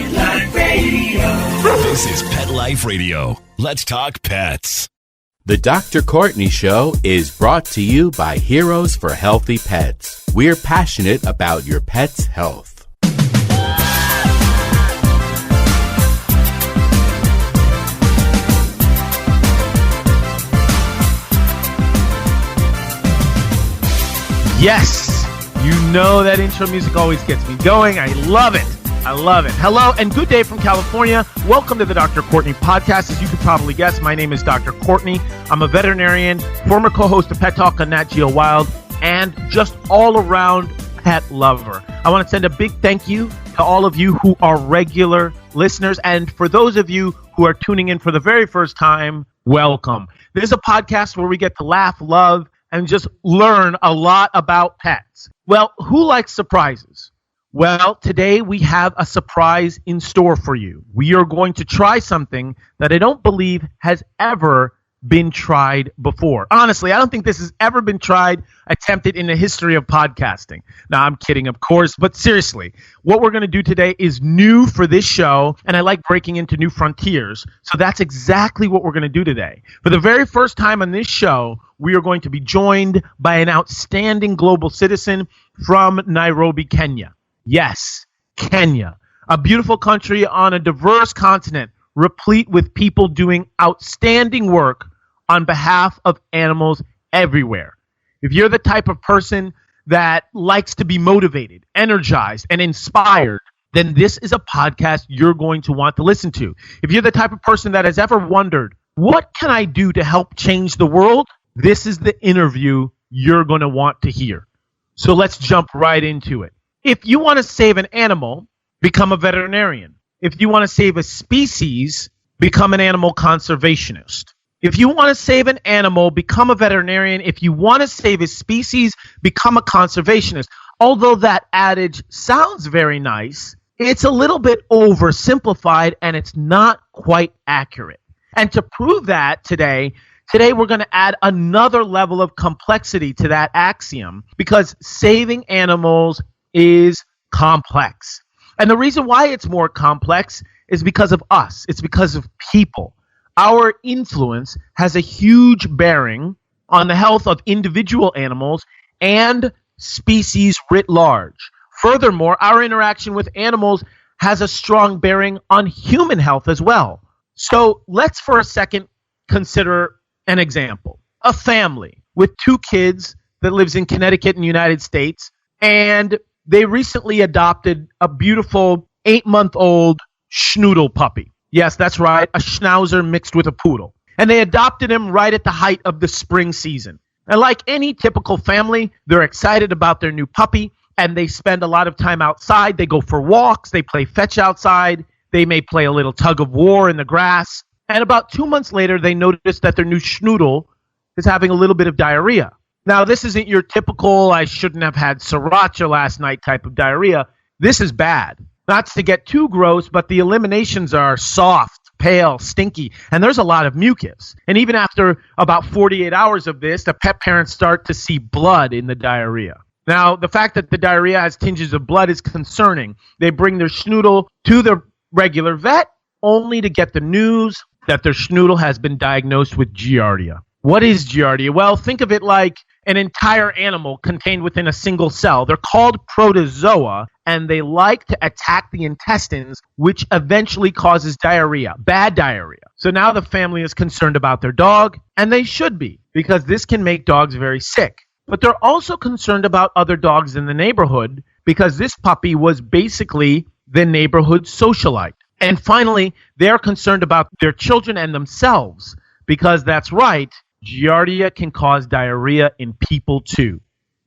Pet Life Radio. This is Pet Life Radio. Let's talk pets. The Dr. Courtney Show is brought to you by Heroes for Healthy Pets. We're passionate about your pet's health. Yes, you know that intro music always gets me going. I love it. I love it. Hello and good day from California. Welcome to the Dr. Courtney podcast. As you can probably guess, my name is Dr. Courtney. I'm a veterinarian, former co-host of Pet Talk on Nat Geo Wild, and just all-around pet lover. I want to send a big thank you to all of you who are regular listeners, and for those of you who are tuning in for the very first time, welcome. This is a podcast where we get to laugh, love, and just learn a lot about pets. Well, who likes surprises? Well, today we have a surprise in store for you. We are going to try something that I don't believe has ever been tried before. Honestly, I don't think this has ever been attempted in the history of podcasting. Now, I'm kidding, of course, but seriously, what we're going to do today is new for this show, and I like breaking into new frontiers, so that's exactly what we're going to do today. For the very first time on this show, we are going to be joined by an outstanding global citizen from Nairobi, Kenya. Yes, Kenya, a beautiful country on a diverse continent, replete with people doing outstanding work on behalf of animals everywhere. If you're the type of person that likes to be motivated, energized, and inspired, then this is a podcast you're going to want to listen to. If you're the type of person that has ever wondered, what can I do to help change the world? This is the interview you're going to want to hear. So let's jump right into it. If you want to save an animal, become a veterinarian. If you want to save a species, become an animal conservationist. If you want to save an animal, become a veterinarian. If you want to save a species, become a conservationist. Although that adage sounds very nice, it's a little bit oversimplified and it's not quite accurate. And to prove that today we're going to add another level of complexity to that axiom because saving animals is complex. And the reason why it's more complex is because of us. It's because of people. Our influence has a huge bearing on the health of individual animals and species writ large. Furthermore, our interaction with animals has a strong bearing on human health as well. So let's for a second consider an example. A family with 2 kids that lives in Connecticut in the United States, and they recently adopted a beautiful 8-month-old schnoodle puppy. Yes, that's right, a schnauzer mixed with a poodle. And they adopted him right at the height of the spring season. And like any typical family, they're excited about their new puppy, and they spend a lot of time outside. They go for walks, they play fetch outside, they may play a little tug of war in the grass. And about 2 months later, they notice that their new schnoodle is having a little bit of diarrhea. Now, this isn't your typical, I shouldn't have had sriracha last night type of diarrhea. This is bad. Not to get too gross, but the eliminations are soft, pale, stinky, and there's a lot of mucus. And even after about 48 hours of this, the pet parents start to see blood in the diarrhea. Now, the fact that the diarrhea has tinges of blood is concerning. They bring their schnoodle to the regular vet only to get the news that their schnoodle has been diagnosed with Giardia. What is Giardia? Well, think of it like an entire animal contained within a single cell. They're called protozoa, and they like to attack the intestines, which eventually causes diarrhea, bad diarrhea. So now the family is concerned about their dog, and they should be, because this can make dogs very sick. But they're also concerned about other dogs in the neighborhood, because this puppy was basically the neighborhood socialite. And finally, they're concerned about their children and themselves, because that's right, Giardia can cause diarrhea in people too.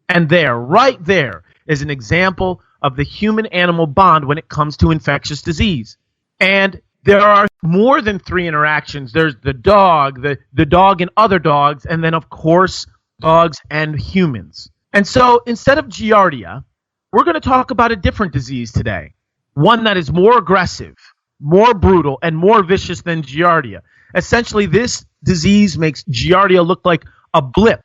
And right there, is an example of the human-animal bond when it comes to infectious disease. And there are more than 3 interactions. There's the dog and other dogs, and then, of course, dogs and humans. And so instead of Giardia, we're going to talk about a different disease today, one that is more aggressive, more brutal, and more vicious than Giardia. Essentially, this disease makes Giardia look like a blip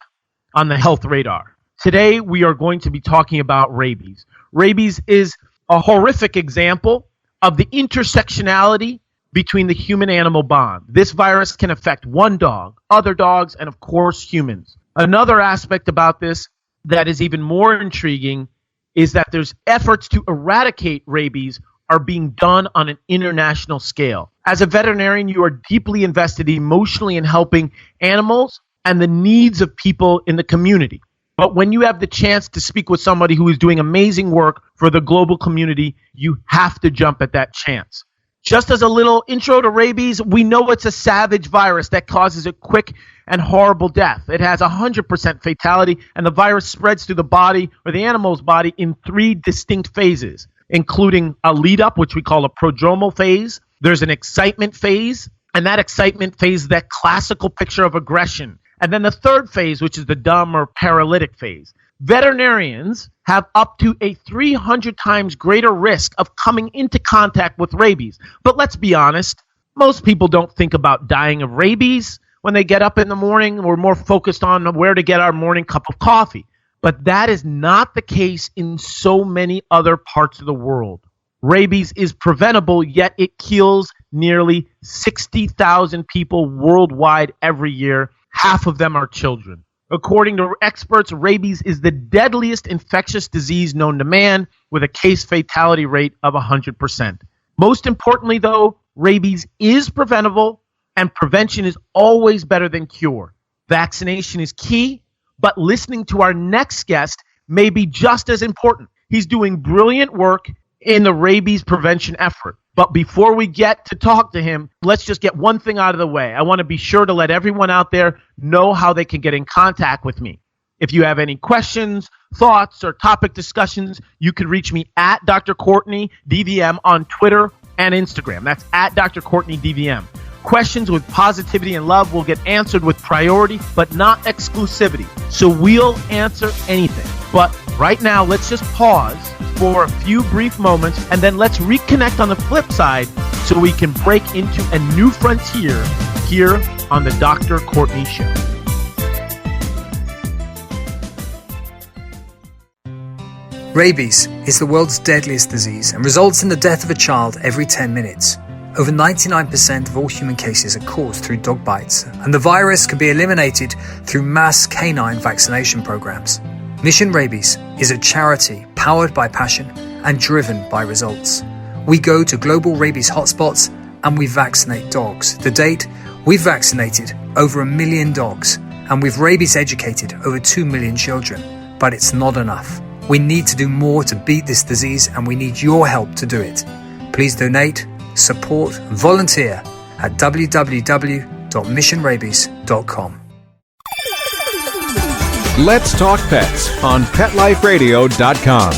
on the health radar. Today, we are going to be talking about rabies. Rabies is a horrific example of the intersectionality between the human-animal bond. This virus can affect one dog, other dogs, and of course humans. Another aspect about this that is even more intriguing is that there's efforts to eradicate rabies are being done on an international scale. As a veterinarian, you are deeply invested emotionally in helping animals and the needs of people in the community. But when you have the chance to speak with somebody who is doing amazing work for the global community, you have to jump at that chance. Just as a little intro to rabies, we know it's a savage virus that causes a quick and horrible death. It has 100% fatality, and the virus spreads through the body or the animal's body in 3 distinct phases, including a lead-up, which we call a prodromal phase. There's an excitement phase, and that excitement phase is that classical picture of aggression. And then the third phase, which is the dumb or paralytic phase. Veterinarians have up to a 300 times greater risk of coming into contact with rabies. But let's be honest, most people don't think about dying of rabies when they get up in the morning. We're more focused on where to get our morning cup of coffee. But that is not the case in so many other parts of the world. Rabies is preventable, yet it kills nearly 60,000 people worldwide every year. Half of them are children. According to experts, rabies is the deadliest infectious disease known to man, with a case fatality rate of 100%. Most importantly, though, rabies is preventable, and prevention is always better than cure. Vaccination is key, but listening to our next guest may be just as important. He's doing brilliant work in the rabies prevention effort. But before we get to talk to him, let's just get one thing out of the way. I want to be sure to let everyone out there know how they can get in contact with me. If you have any questions, thoughts, or topic discussions, you can reach me at Dr. Courtney DVM on Twitter and Instagram. That's at Dr. Courtney DVM. Questions with positivity and love will get answered with priority, but not exclusivity. So we'll answer anything. But right now, let's just pause for a few brief moments, and then let's reconnect on the flip side so we can break into a new frontier here on the Dr. Courtney Show. Rabies is the world's deadliest disease and results in the death of a child every 10 minutes. Over 99% of all human cases are caused through dog bites, and the virus can be eliminated through mass canine vaccination programs. Mission Rabies is a charity powered by passion and driven by results. We go to global rabies hotspots and we vaccinate dogs. To date, we've vaccinated over 1 million dogs and we've rabies educated over 2 million children. But it's not enough. We need to do more to beat this disease, and we need your help to do it. Please donate, support, and volunteer at www.missionrabies.com. Let's Talk Pets on PetLifeRadio.com.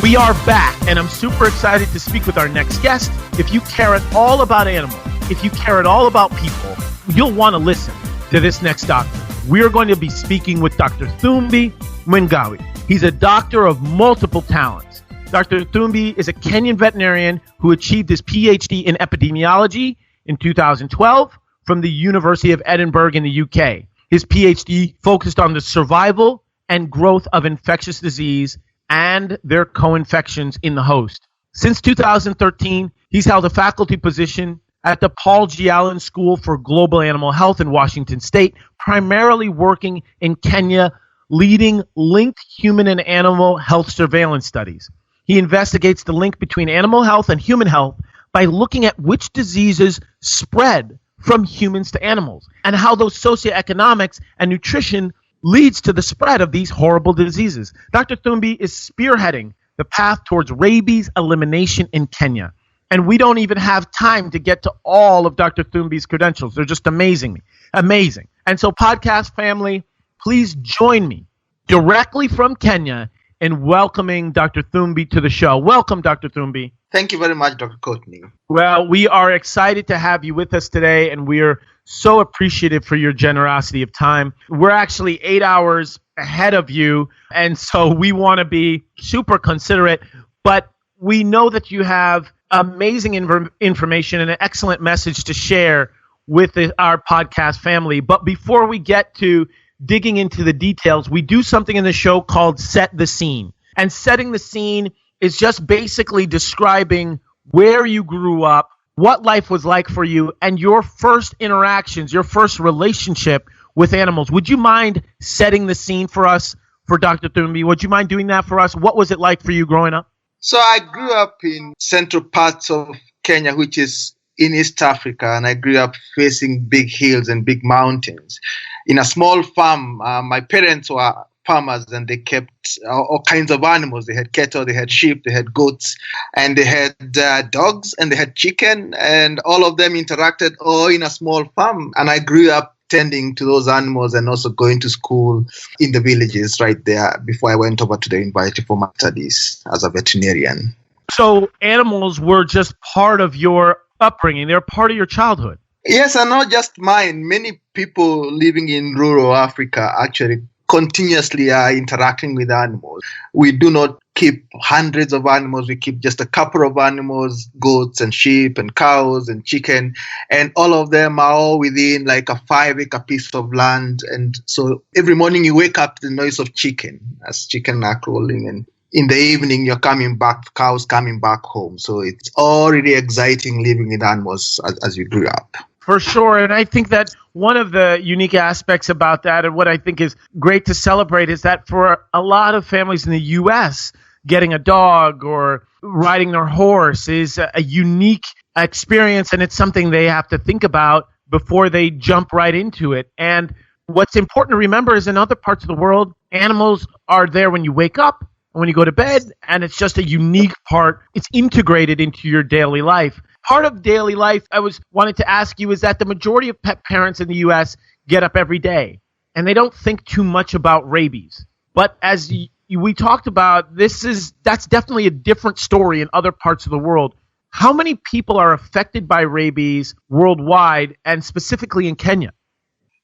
We are back, and I'm super excited to speak with our next guest. If you care at all about animals, if you care at all about people, you'll want to listen to this next doctor. We are going to be speaking with Dr. Thumbi Mwangi. He's a doctor of multiple talents. Dr. Thumbi is a Kenyan veterinarian who achieved his PhD in epidemiology in 2012 from the University of Edinburgh in the UK. His PhD focused on the survival and growth of infectious disease and their co-infections in the host. Since 2013, he's held a faculty position at the Paul G. Allen School for Global Animal Health in Washington State, primarily working in Kenya, leading linked human and animal health surveillance studies. He investigates the link between animal health and human health by looking at which diseases spread from humans to animals and how those socioeconomics and nutrition leads to the spread of these horrible diseases. Dr. Thumbi is spearheading the path towards rabies elimination in Kenya. And we don't even have time to get to all of Dr. Thumbi's credentials. They're just amazing. And so, podcast family, please join me directly from Kenya in welcoming Dr. Thumbi to the show. Welcome, Dr. Thumbi. Thank you very much, Dr. Courtney. Well, we are excited to have you with us today, and we're so appreciative for your generosity of time. We're actually 8 hours ahead of you, and so we want to be super considerate, but we know that you have amazing information and an excellent message to share with our podcast family. But before we get to digging into the details, we do something in the show called Set the Scene. And setting the scene is just basically describing where you grew up, what life was like for you, and your first interactions, your first relationship with animals. Would you mind setting the scene for us, for Dr. Thumbi? Would you mind doing that for us? What was it like for you growing up? So I grew up in central parts of Kenya, which is in East Africa, and I grew up facing big hills and big mountains. In a small farm, my parents were farmers, and they kept all kinds of animals. They had cattle, they had sheep, they had goats, and they had dogs, and they had chicken, and all of them interacted all in a small farm. And I grew up tending to those animals and also going to school in the villages right there before I went over to the university for my studies as a veterinarian. So animals were just part of your upbringing. They're part of your childhood. Yes, and not just mine. Many people living in rural Africa actually continuously are interacting with animals. We do not keep hundreds of animals. We keep just a couple of animals, goats and sheep and cows and chicken. And all of them are all within like a 5-acre piece of land. And so every morning you wake up to the noise of chicken as chicken are crawling. And in the evening, you're coming back, cows coming back home. So it's all really exciting living with animals as you grew up. For sure. And I think that one of the unique aspects about that, and what I think is great to celebrate, is that for a lot of families in the U.S., getting a dog or riding their horse is a unique experience, and it's something they have to think about before they jump right into it. And what's important to remember is in other parts of the world, animals are there when you wake up, when you go to bed, and it's just a unique part. It's integrated into your daily life. Part of daily life, I wanted to ask you, is that the majority of pet parents in the U.S. get up every day, and they don't think too much about rabies. But as we talked about, that's definitely a different story in other parts of the world. How many people are affected by rabies worldwide, and specifically in Kenya?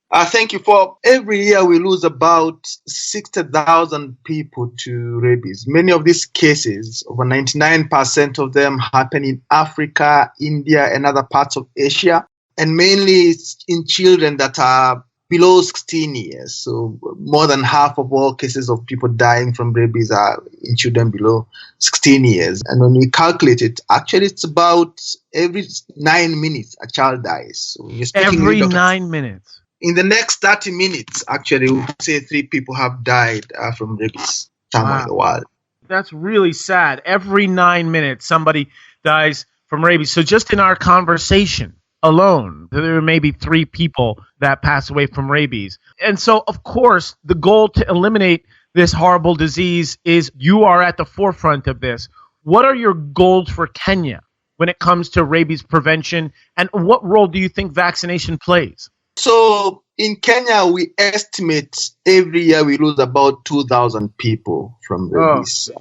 Thank you. For every year, we lose about 60,000 people to rabies. Many of these cases, over 99% of them, happen in Africa, India, and other parts of Asia, and mainly in children that are below 16 years. So more than half of all cases of people dying from rabies are in children below 16 years. And when we calculate it, actually it's about every 9 minutes a child dies. So every 9 minutes. In the next 30 minutes, actually, we say 3 people have died from rabies somewhere in the world. That's really sad. Every 9 minutes, somebody dies from rabies. So just in our conversation alone, there may be 3 people that pass away from rabies. And so, of course, the goal to eliminate this horrible disease is you are at the forefront of this. What are your goals for Kenya when it comes to rabies prevention, and what role do you think vaccination plays? So in Kenya, we estimate every year we lose about 2,000 people from rabies.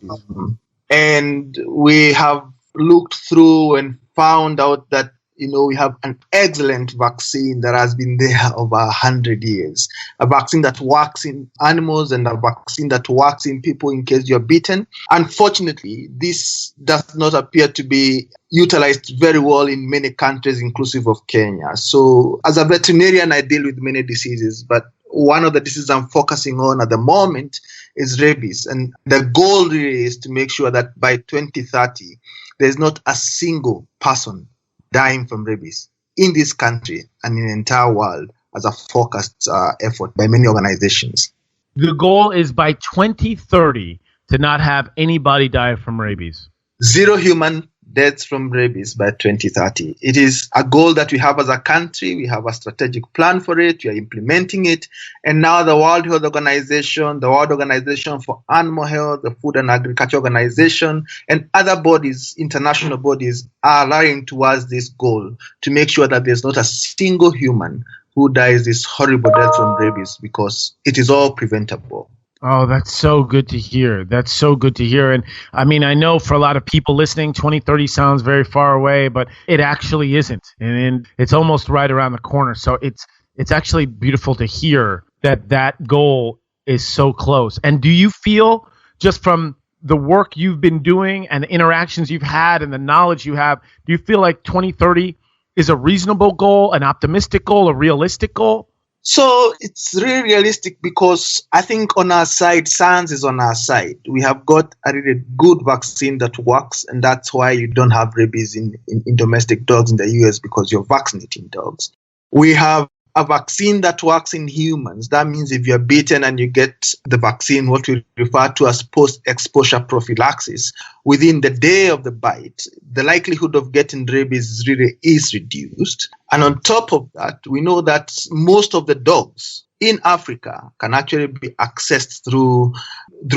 And we have looked through and found out that, we have an excellent vaccine that has been there over 100 years. A vaccine that works in animals and a vaccine that works in people in case you're bitten. Unfortunately, this does not appear to be utilized very well in many countries, inclusive of Kenya. So as a veterinarian, I deal with many diseases, but one of the diseases I'm focusing on at the moment is rabies. And the goal really is to make sure that by 2030, there's not a single person dying from rabies in this country and in the entire world as a focused effort by many organizations. The goal is by 2030 to not have anybody die from rabies. 0 human deaths from rabies by 2030. It is a goal that we have as a country. We have a strategic plan for it. We are implementing it. And now the World Health Organization, the World Organization for Animal Health, the Food and Agriculture Organization, and other bodies, international bodies, are rallying towards this goal to make sure that there's not a single human who dies this horrible death from rabies, because it is all preventable. Oh, that's so good to hear. That's so good to hear. And I mean, I know for a lot of people listening, 2030 sounds very far away, but it actually isn't. And it's almost right around the corner. So it's actually beautiful to hear that goal is so close. And do you feel, just from the work you've been doing and the interactions you've had and the knowledge you have, do you feel like 2030 is a reasonable goal, an optimistic goal, a realistic goal? So it's really realistic because I think on our side, science is on our side. We have got a really good vaccine that works, and that's why you don't have rabies in domestic dogs in the US, because you're vaccinating dogs. We have a vaccine that works in humans. That means if you're bitten and you get the vaccine, what we refer to as post-exposure prophylaxis, within the day of the bite, the likelihood of getting rabies really is reduced. And on top of that, we know that most of the dogs in Africa can actually be accessed through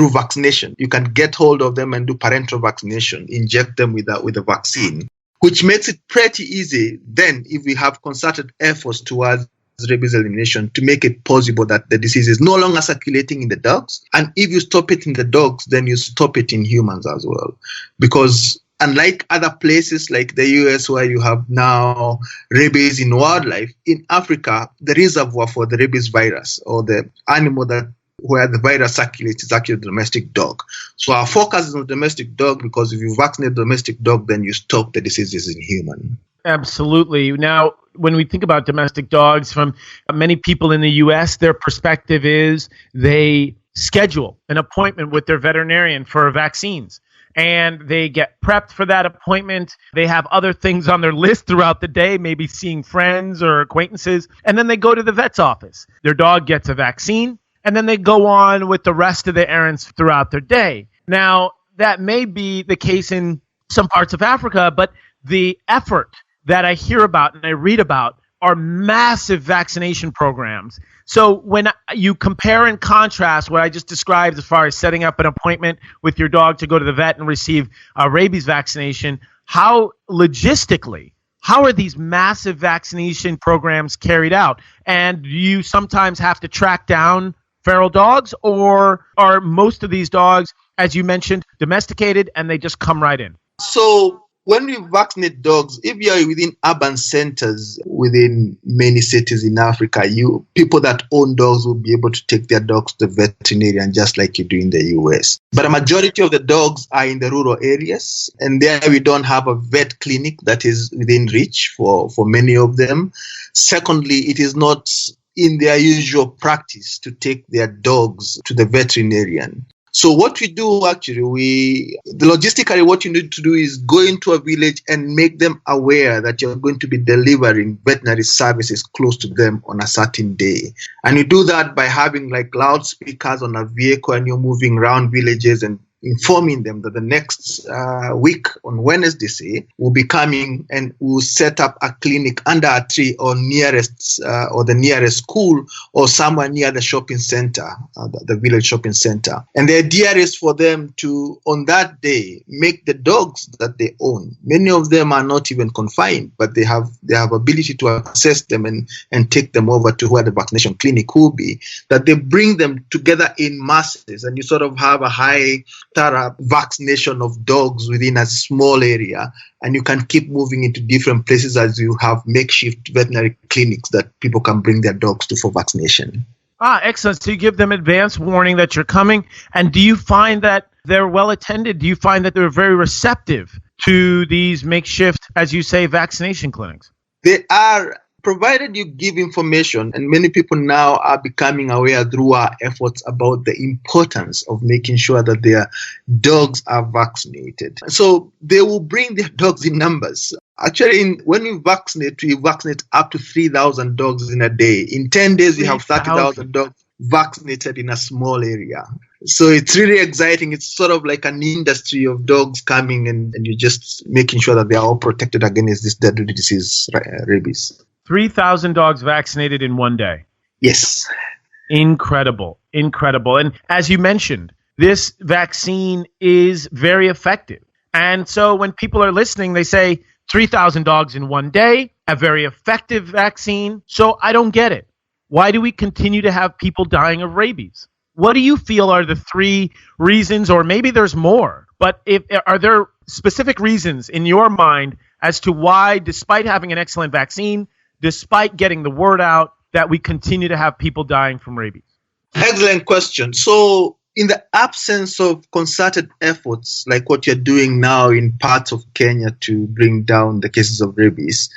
vaccination. You can get hold of them and do parental vaccination, inject them with a vaccine, which makes it pretty easy then, if we have concerted efforts towards rabies elimination, to make it possible that the disease is no longer circulating in the dogs. And if you stop it in the dogs, then you stop it in humans as well. Because unlike other places like the US, where you have now rabies in wildlife, in Africa, the reservoir for the rabies virus, or the animal where the virus circulates, is actually the domestic dog. So our focus is on domestic dog, because if you vaccinate the domestic dog, then you stop the diseases in human. Absolutely. Now, when we think about domestic dogs, from many people in the U.S., their perspective is they schedule an appointment with their veterinarian for vaccines, and they get prepped for that appointment. They have other things on their list throughout the day, maybe seeing friends or acquaintances, and then they go to the vet's office. Their dog gets a vaccine, and then they go on with the rest of the errands throughout their day. Now, that may be the case in some parts of Africa, but the effort that I hear about and I read about are massive vaccination programs. So when you compare and contrast what I just described as far as setting up an appointment with your dog to go to the vet and receive a rabies vaccination, how logistically, how are these massive vaccination programs carried out? And do you sometimes have to track down feral dogs, or are most of these dogs, as you mentioned, domesticated and they just come right in? So when we vaccinate dogs, if you are within urban centers, within many cities in Africa, people that own dogs will be able to take their dogs to the veterinarian, just like you do in the US. But a majority of the dogs are in the rural areas, and there we don't have a vet clinic that is within reach for many of them. Secondly, it is not in their usual practice to take their dogs to the veterinarian. So what we do actually, logistically, what you need to do is go into a village and make them aware that you're going to be delivering veterinary services close to them on a certain day. And you do that by having like loudspeakers on a vehicle, and you're moving around villages and informing them that the next week on Wednesday, say, we'll be coming and we'll set up a clinic under a tree or the nearest school, or somewhere near the shopping center, the village shopping center. And the idea is for them to, on that day, make the dogs that they own. Many of them are not even confined, but they have ability to access them and take them over to where the vaccination clinic will be, that they bring them together in masses, and you sort of have a high thorough vaccination of dogs within a small area, and you can keep moving into different places as you have makeshift veterinary clinics that people can bring their dogs to for vaccination. Excellent. So you give them advance warning that you're coming, and do you find that they're well attended? Do you find that they're very receptive to these makeshift, as you say, vaccination clinics? They are, provided you give information, and many people now are becoming aware through our efforts about the importance of making sure that their dogs are vaccinated. So they will bring their dogs in numbers. Actually, when we vaccinate up to 3,000 dogs in a day. In 10 days, we have 30,000 dogs vaccinated in a small area. So it's really exciting. It's sort of like an industry of dogs coming, and you're just making sure that they are all protected against this deadly disease, rabies. 3,000 dogs vaccinated in one day. Yes. Incredible. And as you mentioned, this vaccine is very effective. And so when people are listening, they say 3,000 dogs in one day, a very effective vaccine. So I don't get it. Why do we continue to have people dying of rabies? What do you feel are the three reasons, or maybe there's more, but are there specific reasons in your mind as to why, despite having an excellent vaccine, despite getting the word out, that we continue to have people dying from rabies? Excellent question. So in the absence of concerted efforts like what you're doing now in parts of Kenya to bring down the cases of rabies,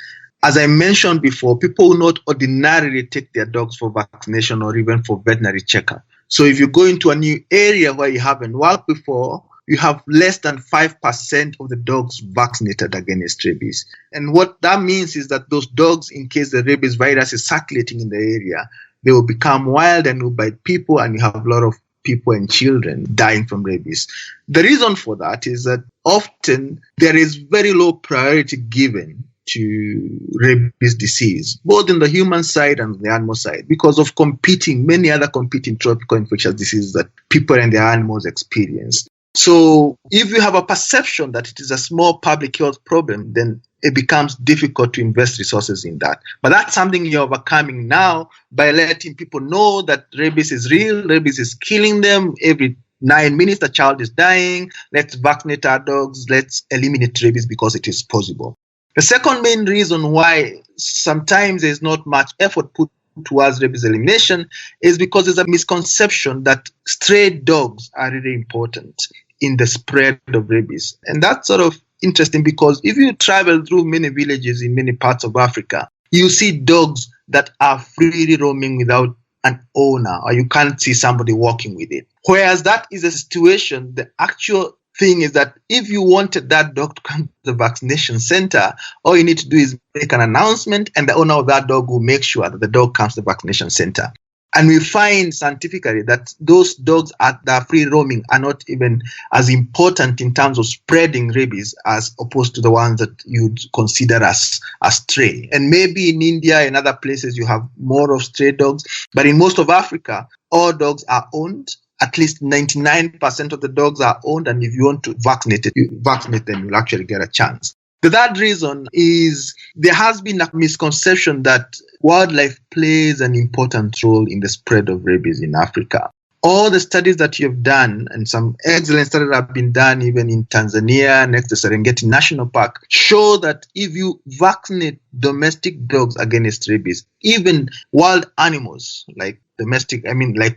as I mentioned before, people will not ordinarily take their dogs for vaccination or even for veterinary checkup. So if you go into a new area where you haven't worked before, you have less than 5% of the dogs vaccinated against rabies. And what that means is that those dogs, in case the rabies virus is circulating in the area, they will become wild and will bite people, and you have a lot of people and children dying from rabies. The reason for that is that often there is very low priority given to rabies disease, both in the human side and the animal side, because of many other competing tropical infectious diseases that people and their animals experience. So if you have a perception that it is a small public health problem, then it becomes difficult to invest resources in that. But that's something you're overcoming now by letting people know that rabies is real, rabies is killing them. Every 9 minutes, a child is dying. Let's vaccinate our dogs. Let's eliminate rabies because it is possible. The second main reason why sometimes there's not much effort put towards rabies elimination is because there's a misconception that stray dogs are really important in the spread of rabies. And that's sort of interesting because if you travel through many villages in many parts of Africa, you see dogs that are freely roaming without an owner, or you can't see somebody walking with it. Whereas that is a situation, the actual thing is that if you wanted that dog to come to the vaccination center, all you need to do is make an announcement and the owner of that dog will make sure that the dog comes to the vaccination center. And we find scientifically that those dogs that are free roaming are not even as important in terms of spreading rabies as opposed to the ones that you'd consider as stray. And maybe in India and other places you have more of stray dogs, but in most of Africa, all dogs are owned. At least 99% of the dogs are owned, and if you want to vaccinate them, you'll actually get a chance. The third reason is there has been a misconception that wildlife plays an important role in the spread of rabies in Africa. All the studies that you've done, and some excellent studies have been done even in Tanzania, next to Serengeti National Park, show that if you vaccinate domestic dogs against rabies, even wild animals like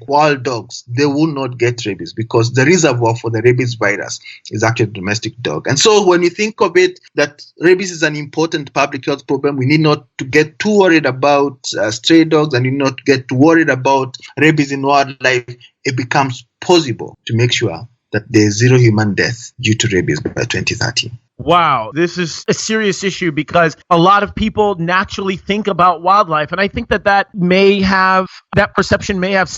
wild dogs, they will not get rabies because the reservoir for the rabies virus is actually a domestic dog. And so when you think of it, that rabies is an important public health problem, we need not to get too worried about stray dogs, and we need not get too worried about rabies in wildlife. It becomes possible to make sure that there is zero human death due to rabies by 2030. Wow, this is a serious issue because a lot of people naturally think about wildlife. And I think that perception may have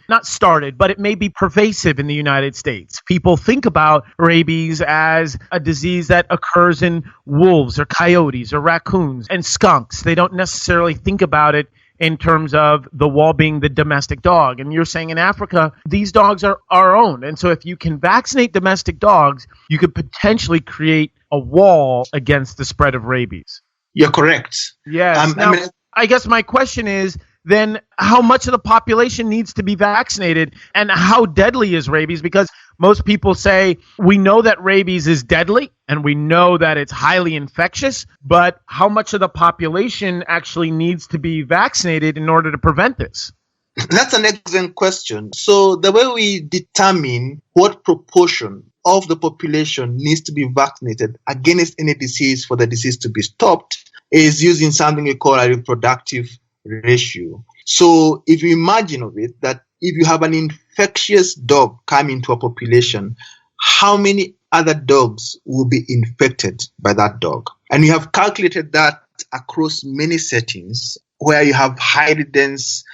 not started, but it may be pervasive in the United States. People think about rabies as a disease that occurs in wolves or coyotes or raccoons and skunks. They don't necessarily think about it in terms of the wall being the domestic dog. And you're saying in Africa, these dogs are owned. And so if you can vaccinate domestic dogs, you could potentially create a wall against the spread of rabies. You're correct. Yes. I guess my question is, then how much of the population needs to be vaccinated, and how deadly is rabies? Because most people say we know that rabies is deadly and we know that it's highly infectious, but how much of the population actually needs to be vaccinated in order to prevent this? That's an excellent question. So the way we determine what proportion of the population needs to be vaccinated against any disease for the disease to be stopped is using something we call a reproductive ratio. So if you imagine of it, that if you have an infectious dog come into a population, how many other dogs will be infected by that dog? And you have calculated that across many settings where you have highly dense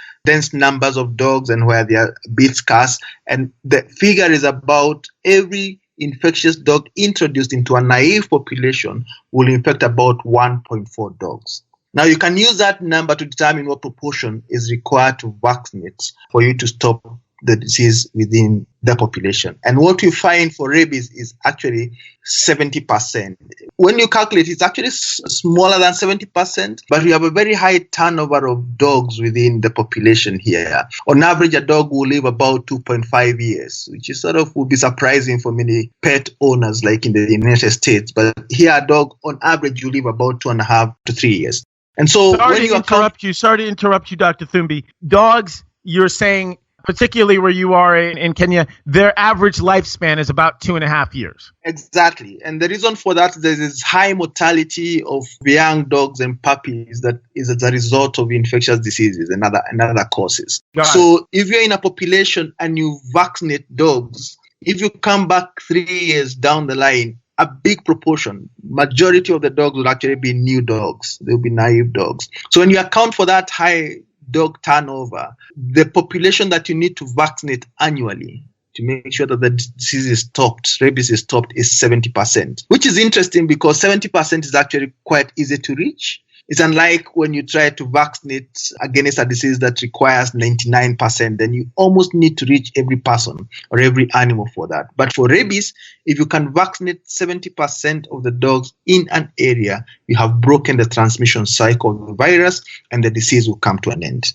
numbers of dogs and where they are a bit scarce. And the figure is about every infectious dog introduced into a naive population will infect about 1.4 dogs. Now, you can use that number to determine what proportion is required to vaccinate for you to stop the disease within the population. And what you find for rabies is actually 70%. When you calculate, it's actually smaller than 70%, but we have a very high turnover of dogs within the population here. On average, a dog will live about 2.5 years, which is would be surprising for many pet owners like in the United States. But here, a dog, on average, you live about 2.5 to 3 years. And so Sorry to interrupt you, Dr. Thumbi. Dogs, you're saying particularly where you are in Kenya, their average lifespan is about 2.5 years. Exactly. And the reason for that, there is high mortality of young dogs and puppies that is as a result of infectious diseases and other causes. So if you're in a population and you vaccinate dogs, if you come back 3 years down the line, a big proportion, majority of the dogs will actually be new dogs. They'll be naive dogs. So when you account for that high dog turnover, the population that you need to vaccinate annually to make sure that the disease is stopped, rabies is stopped, is 70%, which is interesting because 70% is actually quite easy to reach. It's unlike when you try to vaccinate against a disease that requires 99%, then you almost need to reach every person or every animal for that. But for rabies, if you can vaccinate 70% of the dogs in an area, you have broken the transmission cycle of the virus and the disease will come to an end.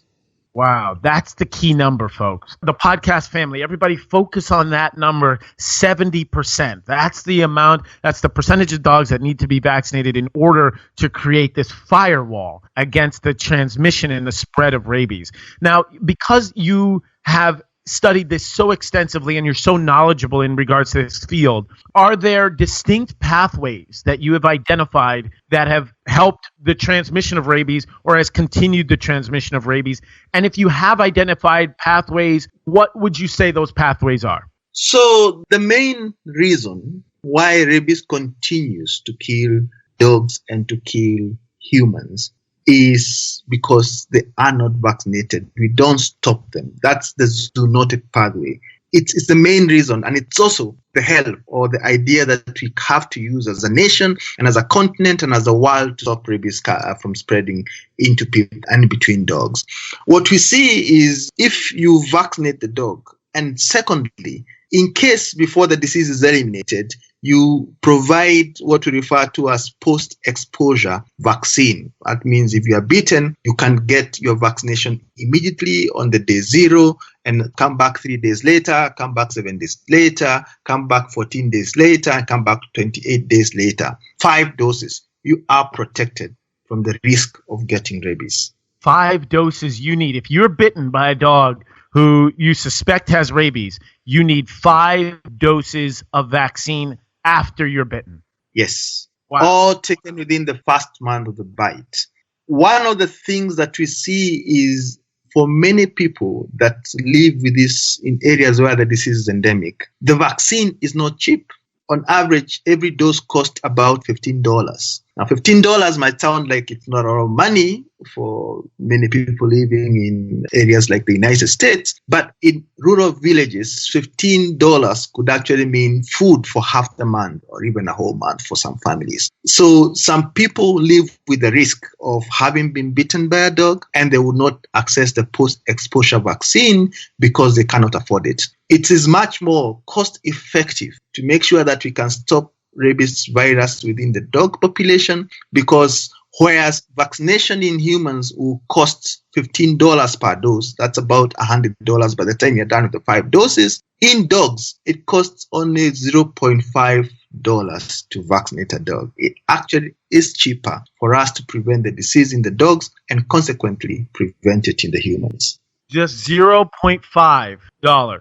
Wow, that's the key number, folks. The podcast family, everybody focus on that number, 70%. That's the amount, that's the percentage of dogs that need to be vaccinated in order to create this firewall against the transmission and the spread of rabies. Now, because you have studied this so extensively and you're so knowledgeable in regards to this field, are there distinct pathways that you have identified that have helped the transmission of rabies or has continued the transmission of rabies? And if you have identified pathways, what would you say those pathways are? So the main reason why rabies continues to kill dogs and to kill humans is because they are not vaccinated. We don't stop them. That's the zoonotic pathway. It's the main reason, and it's also the help or the idea that we have to use as a nation and as a continent and as a world to stop rabies from spreading into people and between dogs. What we see is if you vaccinate the dog, and secondly, in case before the disease is eliminated, you provide what we refer to as post-exposure vaccine. That means if you are bitten, you can get your vaccination immediately on the day 0 and come back 3 days later, come back 7 days later, come back 14 days later, and come back 28 days later. 5 doses. You are protected from the risk of getting rabies. 5 doses you need. If you're bitten by a dog who you suspect has rabies, you need 5 doses of vaccine after you're bitten. Yes. Wow. All taken within the first month of the bite. One of the things that we see is for many people that live with this in areas where the disease is endemic, the vaccine is not cheap. On average, every dose costs about $15. Now, $15 might sound like it's not a lot of money for many people living in areas like the United States, but in rural villages, $15 could actually mean food for half the month or even a whole month for some families. So some people live with the risk of having been bitten by a dog and they would not access the post-exposure vaccine because they cannot afford it. It is much more cost-effective to make sure that we can stop rabies virus within the dog population, because whereas vaccination in humans will cost $15 per dose, that's about $100 by the time you're done with the 5 doses. In dogs, it costs only $0.5 to vaccinate a dog. It actually is cheaper for us to prevent the disease in the dogs and consequently prevent it in the humans. Just $0.5.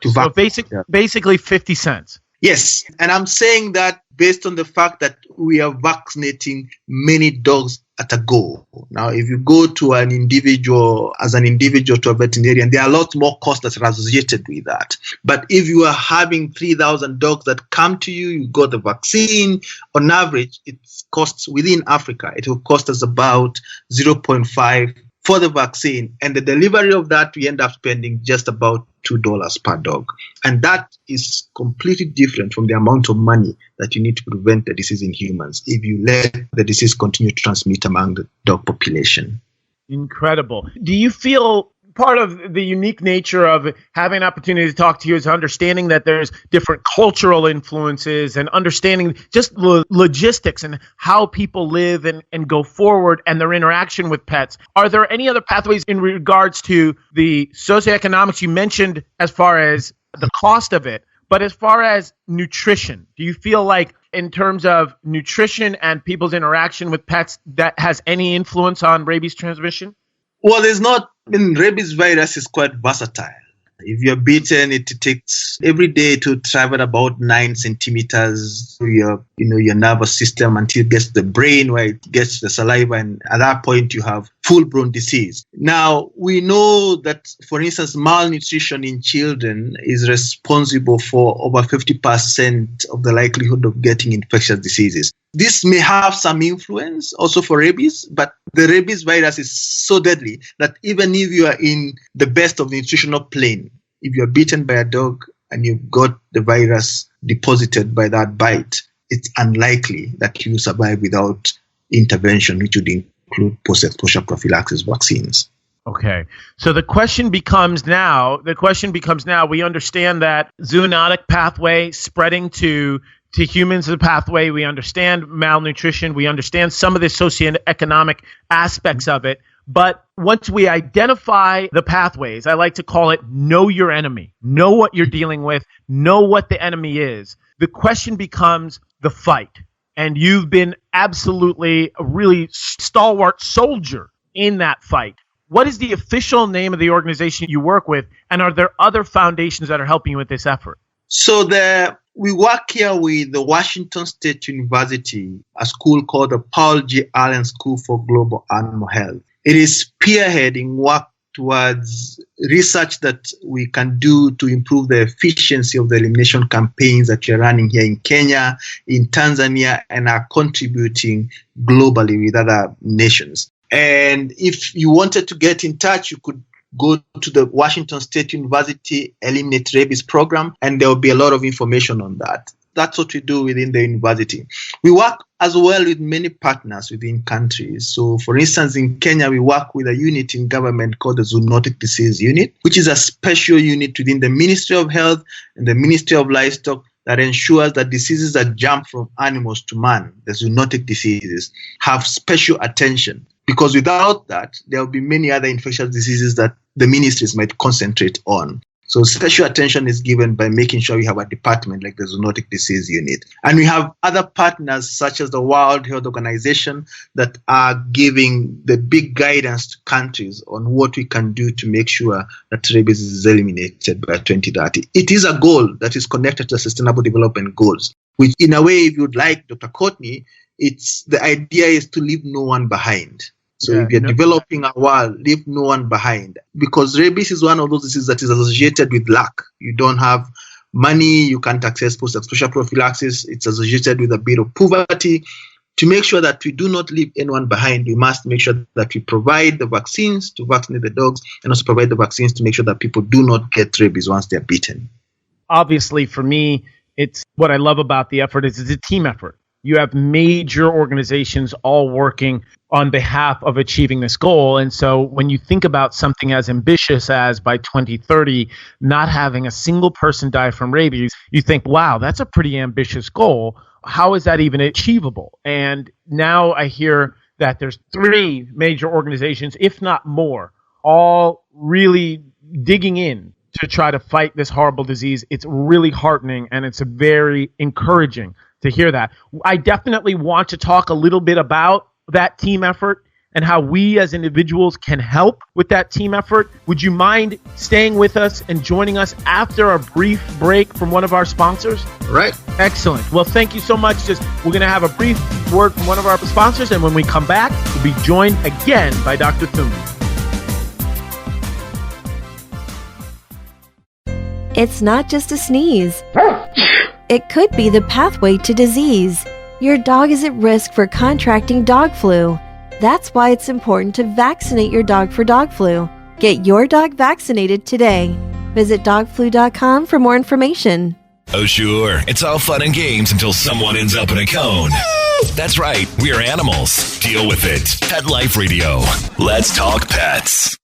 So basically 50 cents. Yes, and I'm saying that based on the fact that we are vaccinating many dogs at a go. Now, if you go to an individual to a veterinarian, there are a lot more costs that are associated with that. But if you are having 3,000 dogs that come to you, you got the vaccine, on average, it costs within Africa, it will cost us about 0.5 for the vaccine, and the delivery of that, we end up spending just about $2 per dog. And that is completely different from the amount of money that you need to prevent the disease in humans if you let the disease continue to transmit among the dog population. Incredible. Do you feel part of the unique nature of having an opportunity to talk to you is understanding that there's different cultural influences and understanding just logistics and how people live and go forward and their interaction with pets? Are there any other pathways in regards to the socioeconomics you mentioned as far as the cost of it, but as far as nutrition? Do you feel like in terms of nutrition and people's interaction with pets, that has any influence on rabies transmission? Well, rabies virus is quite versatile. If you're bitten, it takes every day to travel about 9 centimeters through your nervous system until it gets to the brain, where it gets to the saliva, and at that point you have full-blown disease. Now, we know that, for instance, malnutrition in children is responsible for over 50% of the likelihood of getting infectious diseases. This may have some influence also for rabies, but the rabies virus is so deadly that even if you are in the best of the nutritional plane, if you're bitten by a dog and you've got the virus deposited by that bite, it's unlikely that you survive without intervention, which would include post-exposure prophylaxis vaccines. Okay. So the question becomes now, we understand that zoonotic pathway spreading to humans is a pathway. We understand malnutrition. We understand some of the socioeconomic aspects of it. But once we identify the pathways, I like to call it know your enemy. Know what you're dealing with. Know what the enemy is. The question becomes the fight. And you've been absolutely a really stalwart soldier in that fight. What is the official name of the organization you work with? And are there other foundations that are helping you with this effort? So we work here with the Washington State University, a school called the Paul G. Allen School for Global Animal Health. It is spearheading work towards research that we can do to improve the efficiency of the elimination campaigns that we're running here in Kenya, in Tanzania, and are contributing globally with other nations. And if you wanted to get in touch, you could go to the Washington State University Eliminate Rabies program, and there will be a lot of information on that. That's what we do within the university. We work as well with many partners within countries. So, for instance, in Kenya, we work with a unit in government called the Zoonotic Disease Unit, which is a special unit within the Ministry of Health and the Ministry of Livestock that ensures that diseases that jump from animals to man, the zoonotic diseases, have special attention. Because without that, there will be many other infectious diseases that the ministries might concentrate on. So special attention is given by making sure we have a department like the Zoonotic Disease Unit. And we have other partners such as the World Health Organization that are giving the big guidance to countries on what we can do to make sure that rabies is eliminated by 2030. It is a goal that is connected to the Sustainable Development Goals, which in a way, if you'd like, Dr. Courtney, the idea is to leave no one behind. So if you're developing a world, leave no one behind. Because rabies is one of those diseases that is associated with lack. You don't have money, you can't access post-exposure prophylaxis. It's associated with a bit of poverty. To make sure that we do not leave anyone behind, we must make sure that we provide the vaccines to vaccinate the dogs, and also provide the vaccines to make sure that people do not get rabies once they're bitten. Obviously, for me, it's what I love about the effort is it's a team effort. You have major organizations all working on behalf of achieving this goal. And so when you think about something as ambitious as by 2030, not having a single person die from rabies, you think, wow, that's a pretty ambitious goal. How is that even achievable? And now I hear that there's 3 major organizations, if not more, all really digging in to try to fight this horrible disease. It's really heartening, and it's very encouraging to hear that. I definitely want to talk a little bit about that team effort and how we as individuals can help with that team effort. Would you mind staying with us and joining us after a brief break from one of our sponsors? Right. Excellent. Well, thank you so much. We're going to have a brief word from one of our sponsors, and when we come back, we'll be joined again by Dr. Thumbi. It's not just a sneeze. It could be the pathway to disease. Your dog is at risk for contracting dog flu. That's why it's important to vaccinate your dog for dog flu. Get your dog vaccinated today. Visit dogflu.com for more information. Oh, sure. It's all fun and games until someone ends up in a cone. That's right. We're animals. Deal with it. Pet Life Radio. Let's talk pets.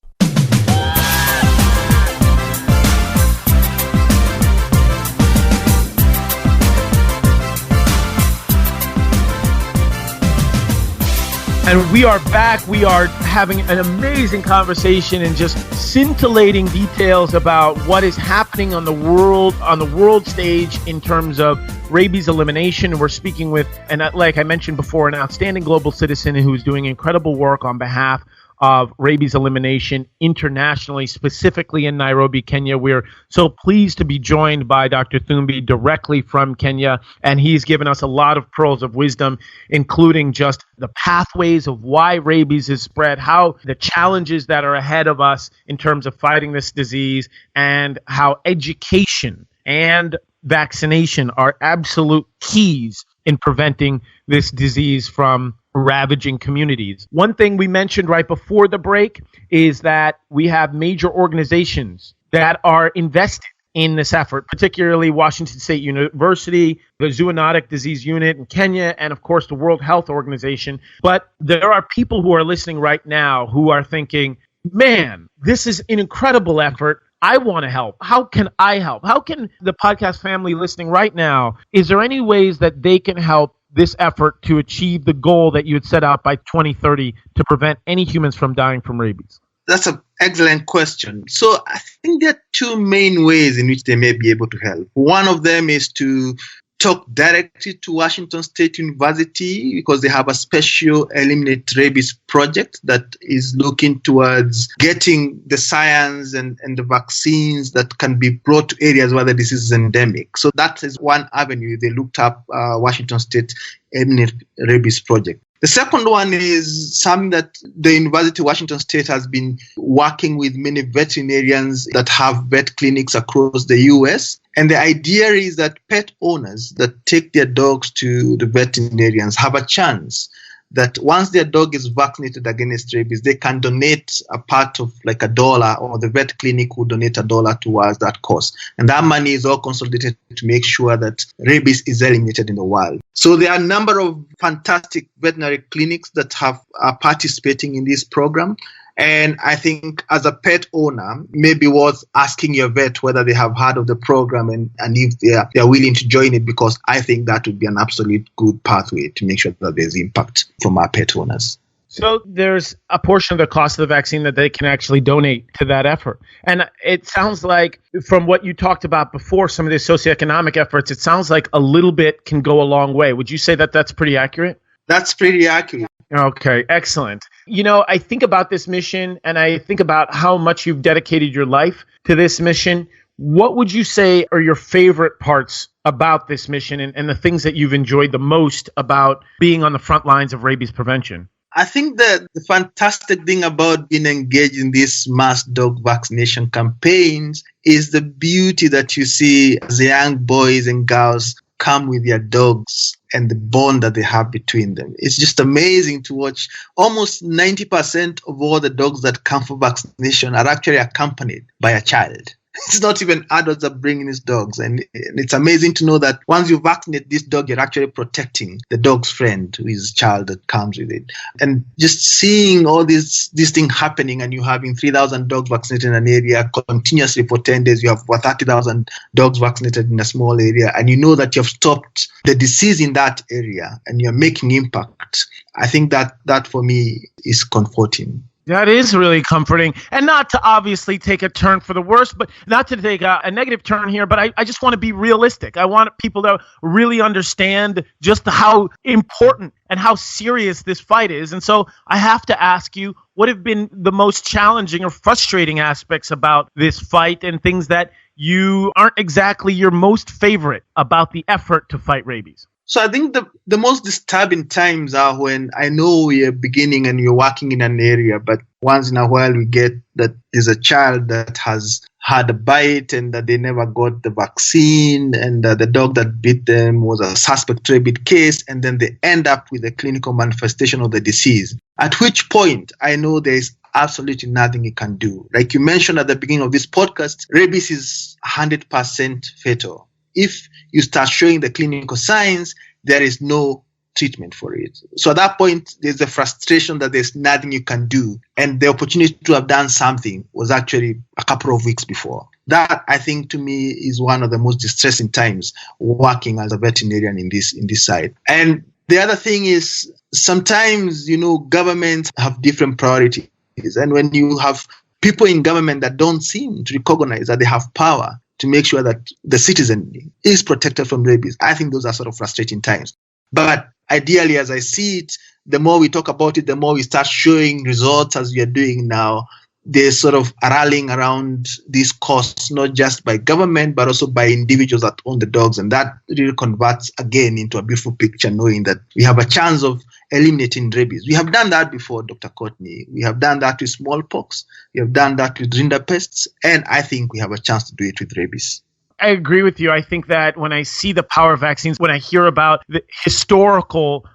And we are back. We are having an amazing conversation and just scintillating details about what is happening on the world stage in terms of rabies elimination. We're speaking with, and like I mentioned before, an outstanding global citizen who's doing incredible work on behalf of rabies elimination internationally, specifically in Nairobi, Kenya. We're so pleased to be joined by Dr. Thumbi directly from Kenya, and he's given us a lot of pearls of wisdom, including just the pathways of why rabies is spread, how the challenges that are ahead of us in terms of fighting this disease, and how education and vaccination are absolute keys in preventing this disease from ravaging communities. One thing we mentioned right before the break is that we have major organizations that are invested in this effort, particularly Washington State University, the Zoonotic Disease Unit in Kenya, and of course the World Health Organization. But there are people who are listening right now who are thinking, man, this is an incredible effort. I want to help. How can I help? How can the podcast family listening right now, is there any ways that they can help this effort to achieve the goal that you had set out by 2030 to prevent any humans from dying from rabies? That's an excellent question. So I think there are two main ways in which they may be able to help. One of them is to talk directly to Washington State University, because they have a special Eliminate Rabies project that is looking towards getting the science and the vaccines that can be brought to areas where the disease is endemic. So that is one avenue. They looked up Washington State Eliminate Rabies project. The second one is something that the University of Washington State has been working with many veterinarians that have vet clinics across the US. And the idea is that pet owners that take their dogs to the veterinarians have a chance that once their dog is vaccinated against rabies, they can donate a part of like $1, or the vet clinic will donate $1 towards that cost. And that money is all consolidated to make sure that rabies is eliminated in the wild. So there are a number of fantastic veterinary clinics that are participating in this program. And I think as a pet owner, maybe worth asking your vet whether they have heard of the program and if they are willing to join it, because I think that would be an absolute good pathway to make sure that there's impact from our pet owners. So there's a portion of the cost of the vaccine that they can actually donate to that effort. And it sounds like from what you talked about before, some of the socioeconomic efforts, it sounds like a little bit can go a long way. Would you say that that's pretty accurate? That's pretty accurate. Okay, excellent. You know, I think about this mission and I think about how much you've dedicated your life to this mission. What would you say are your favorite parts about this mission and the things that you've enjoyed the most about being on the front lines of rabies prevention? I think that the fantastic thing about being engaged in these mass dog vaccination campaigns is the beauty that you see as young boys and girls come with their dogs and the bond that they have between them. It's just amazing to watch. Almost 90% of all the dogs that come for vaccination are actually accompanied by a child. It's not even adults that bring in these dogs. And it's amazing to know that once you vaccinate this dog, you're actually protecting the dog's friend, who is a child that comes with it. And just seeing all this thing happening, and you having 3,000 dogs vaccinated in an area continuously for 10 days, you have 30,000 dogs vaccinated in a small area, and you know that you have stopped the disease in that area and you're making impact. I think that for me is comforting. That is really comforting. And not to obviously take a turn for the worse, but not to take a negative turn here, but I just want to be realistic. I want people to really understand just how important and how serious this fight is. And so I have to ask you, what have been the most challenging or frustrating aspects about this fight, and things that you aren't exactly your most favorite about the effort to fight rabies? So I think the most disturbing times are when I know you're beginning and you're working in an area, but once in a while we get that there's a child that has had a bite and that they never got the vaccine, and the dog that bit them was a suspect rabies case, and then they end up with a clinical manifestation of the disease. At which point I know there is absolutely nothing you can do. Like you mentioned at the beginning of this podcast, rabies is 100% fatal. If you start showing the clinical signs, there is no treatment for it. So at that point, there's a frustration that there's nothing you can do. And the opportunity to have done something was actually a couple of weeks before. That, I think, to me, is one of the most distressing times working as a veterinarian in this side. And the other thing is sometimes, governments have different priorities. And when you have people in government that don't seem to recognize that they have power to make sure that the citizen is protected from rabies, I think those are sort of frustrating times. But ideally, as I see it, the more we talk about it, the more we start showing results as we are doing now. They're sort of rallying around this cause, not just by government, but also by individuals that own the dogs. And that really converts again into a beautiful picture, knowing that we have a chance of eliminating rabies. We have done that before, Dr. Courtney. We have done that with smallpox. We have done that with rinderpests. And I think we have a chance to do it with rabies. I agree with you. I think that when I see the power of vaccines, when I hear about the historical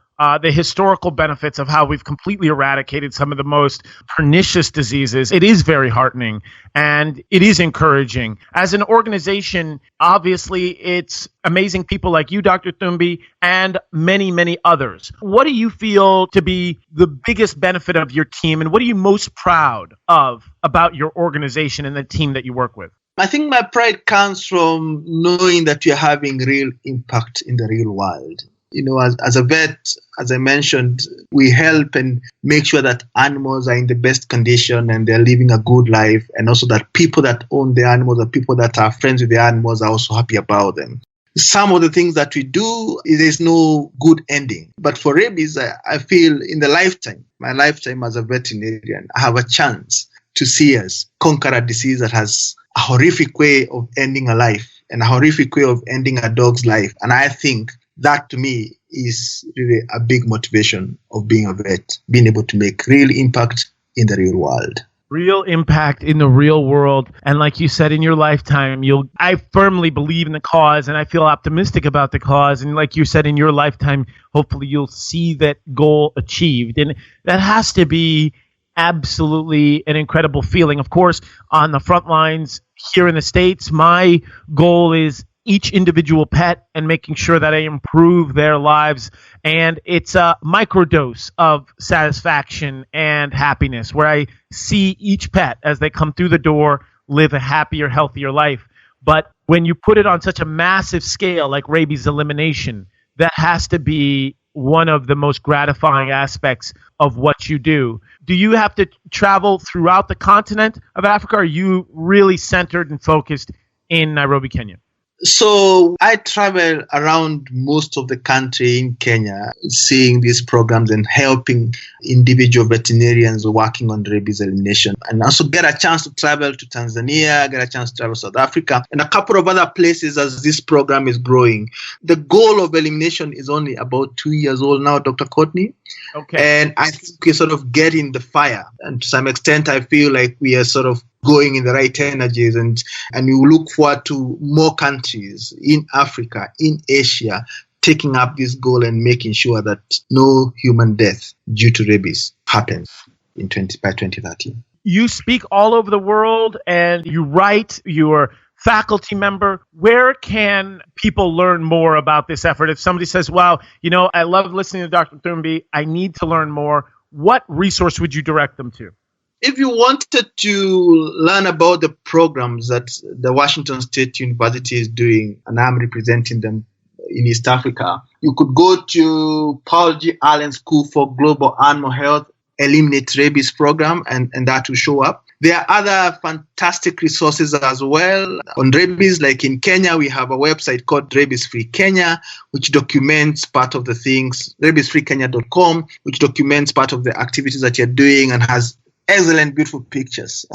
benefits of how we've completely eradicated some of the most pernicious diseases, it is very heartening and it is encouraging. As an organization, obviously, it's amazing people like you, Dr. Thumbi, and many, many others. What do you feel to be the biggest benefit of your team, and what are you most proud of about your organization and the team that you work with? I think my pride comes from knowing that you're having real impact in the real world. You know, as a vet, as I mentioned, we help and make sure that animals are in the best condition and they're living a good life, and also that people that own the animals, the people that are friends with the animals, are also happy about them. Some of the things that we do, there's no good ending. But for rabies, I feel in my lifetime as a veterinarian, I have a chance to see us conquer a disease that has a horrific way of ending a life and a horrific way of ending a dog's life. And I think that to me is really a big motivation of being a vet, being able to make real impact in the real world. Real impact in the real world. And like you said, in your lifetime, I firmly believe in the cause and I feel optimistic about the cause. And like you said, in your lifetime, hopefully you'll see that goal achieved. And that has to be absolutely an incredible feeling. Of course, on the front lines here in the States, my goal is each individual pet and making sure that I improve their lives. And it's a microdose of satisfaction and happiness where I see each pet as they come through the door live a happier, healthier life. But when you put it on such a massive scale like rabies elimination, that has to be one of the most gratifying aspects of what you do. Do you have to travel throughout the continent of Africa? Or are you really centered and focused in Nairobi, Kenya? So I travel around most of the country in Kenya, seeing these programs and helping individual veterinarians working on rabies elimination, and also get a chance to travel to Tanzania, get a chance to travel to South Africa, and a couple of other places as this program is growing. The goal of elimination is only about 2 years old now, Dr. Courtney. Okay. And I think we're sort of getting the fire. And to some extent, I feel like we are sort of going in the right energies, and we look forward to more countries in Africa, in Asia, taking up this goal and making sure that no human death due to rabies happens by 2030. You speak all over the world and you write, you're faculty member. Where can people learn more about this effort? If somebody says, wow, I love listening to Dr. Thumbi, I need to learn more, what resource would you direct them to? If you wanted to learn about the programs that the Washington State University is doing, and I'm representing them in East Africa, you could go to Paul G. Allen School for Global Animal Health Eliminate Rabies program, and that will show up. There are other fantastic resources as well on rabies. Like in Kenya, we have a website called Rabies Free Kenya, which documents part of the things, rabiesfreekenya.com, which documents part of the activities that you're doing and has excellent, beautiful pictures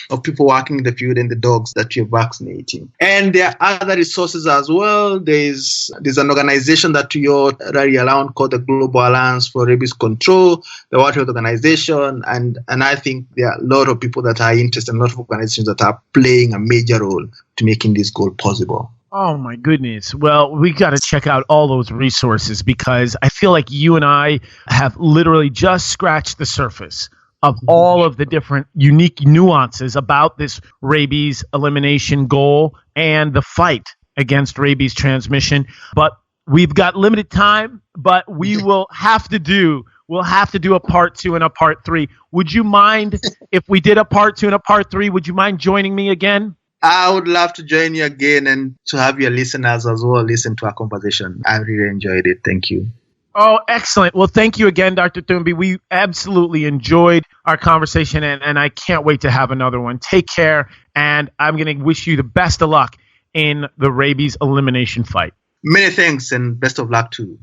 of people working in the field and the dogs that you're vaccinating. And there are other resources as well. There's an organization that you're rally around called the Global Alliance for Rabies Control, the World Health Organization, and I think there are a lot of people that are interested, and a lot of organizations that are playing a major role to making this goal possible. Oh my goodness. Well, we got to check out all those resources because I feel like you and I have literally just scratched the surface of all of the different unique nuances about this rabies elimination goal and the fight against rabies transmission. But we've got limited time, but we'll have to do a part 2 and a part 3. Would you mind if we did a part 2 and a part 3? Would you mind joining me again? I would love to join you again and to have your listeners as well listen to our conversation. I really enjoyed it. Thank you. Oh, excellent. Well, thank you again, Dr. Thumbi. We absolutely enjoyed our conversation, and I can't wait to have another one. Take care, and I'm going to wish you the best of luck in the rabies elimination fight. Many thanks, and best of luck too.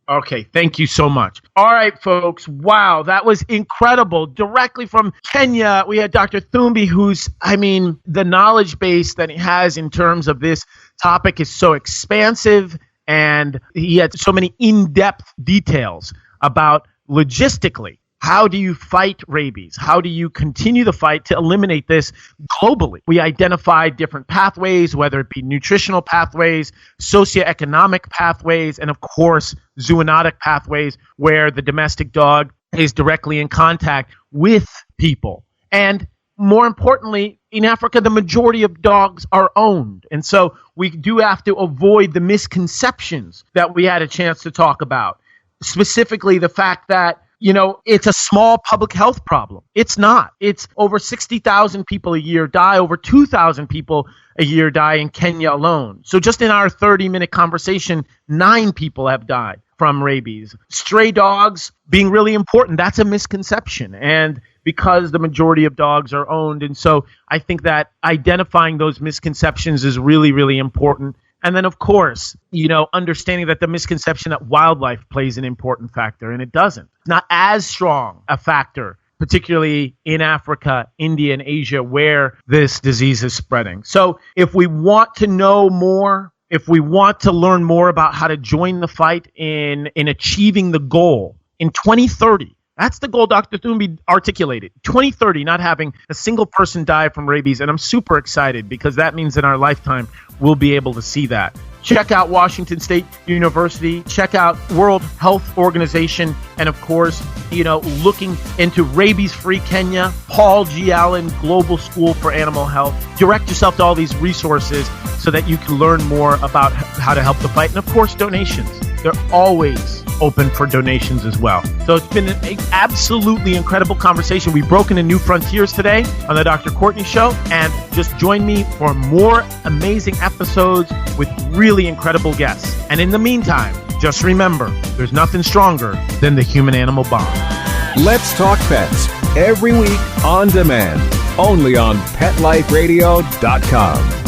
Okay, thank you so much. All right, folks. Wow, that was incredible. Directly from Kenya, we had Dr. Thumbi, the knowledge base that he has in terms of this topic is so expansive, and he had so many in-depth details about logistically. How do you fight rabies? How do you continue the fight to eliminate this globally? We identified different pathways, whether it be nutritional pathways, socioeconomic pathways, and of course, zoonotic pathways where the domestic dog is directly in contact with people. And more importantly, in Africa, the majority of dogs are owned. And so we do have to avoid the misconceptions that we had a chance to talk about. Specifically, the fact that it's a small public health problem. It's not. It's over 60,000 people a year die. Over 2,000 people a year die in Kenya alone. So just in our 30-minute conversation, 9 people have died from rabies. Stray dogs being really important, that's a misconception. And because the majority of dogs are owned. And so I think that identifying those misconceptions is really, really important. And then, of course, understanding that the misconception that wildlife plays an important factor, and it doesn't. It's not as strong a factor, particularly in Africa, India, and Asia, where this disease is spreading. So if we want to know more, if we want to learn more about how to join the fight in achieving the goal in 2030, that's the goal Dr. Thumbi articulated. 2030, not having a single person die from rabies. And I'm super excited because that means in our lifetime, we'll be able to see that. Check out Washington State University. Check out World Health Organization. And of course, looking into Rabies-Free Kenya, Paul G. Allen Global School for Animal Health. Direct yourself to all these resources so that you can learn more about how to help the fight. And of course, donations. They're always open for donations as well. So it's been an absolutely incredible conversation. We've broken into new frontiers today on the Dr. Courtney Show, and just join me for more amazing episodes with really incredible guests. And in the meantime, just remember, there's nothing stronger than the human-animal bond. Let's Talk Pets, every week on demand, only on PetLifeRadio.com.